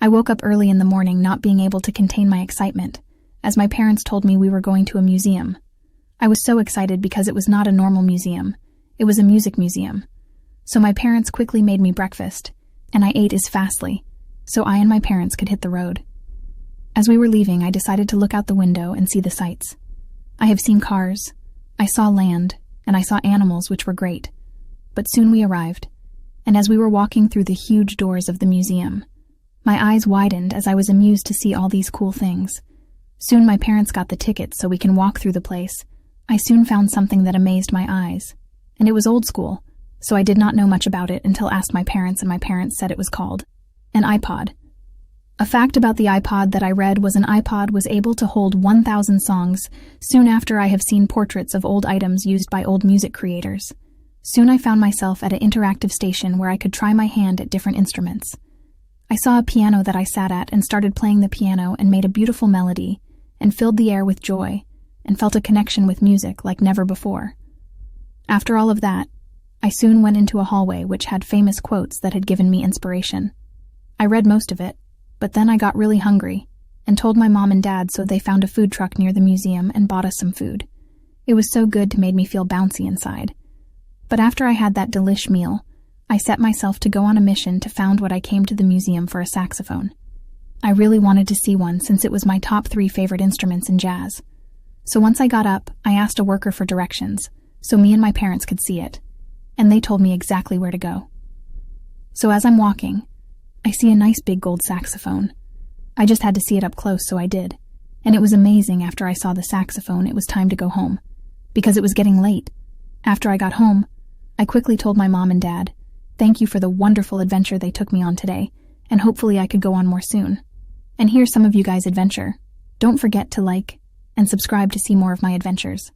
I woke up early in the morning not being able to contain my excitement, as my parents told me we were going to a museum. I was so excited because it was not a normal museum. It was a music museum. So my parents quickly made me breakfast, and I ate as fastly, so I and my parents could hit the road. As we were leaving, I decided to look out the window and see the sights. I have seen cars, I saw land, and I saw animals, which were great. But soon we arrived, and as we were walking through the huge doors of the museum, my eyes widened as I was amused to see all these cool things. Soon my parents got the tickets so we can walk through the place. I soon found something that amazed my eyes, and it was old school, so I did not know much about it until asked my parents, and my parents said it was called an iPod. A fact about the iPod that I read was an iPod was able to hold 1,000 songs. Soon after, I have seen portraits of old items used by old music creators. Soon I found myself at an interactive station where I could try my hand at different instruments. I saw a piano that I sat at and started playing the piano and made a beautiful melody and filled the air with joy and felt a connection with music like never before. After all of that, I soon went into a hallway which had famous quotes that had given me inspiration. I read most of it, but then I got really hungry and told my mom and dad, so they found a food truck near the museum and bought us some food. It was so good to make me feel bouncy inside. But after I had that delish meal, I set myself to go on a mission to found what I came to the museum for, a saxophone. I really wanted to see one since it was my top 3 favorite instruments in jazz. So once I got up, I asked a worker for directions so me and my parents could see it, and they told me exactly where to go. So as I'm walking, I see a nice big gold saxophone. I just had to see it up close, so I did. And it was amazing. After I saw the saxophone, it was time to go home, because it was getting late. After I got home, I quickly told my mom and dad, thank you for the wonderful adventure they took me on today, and hopefully I could go on more soon. And here's some of you guys' adventure. Don't forget to like and subscribe to see more of my adventures.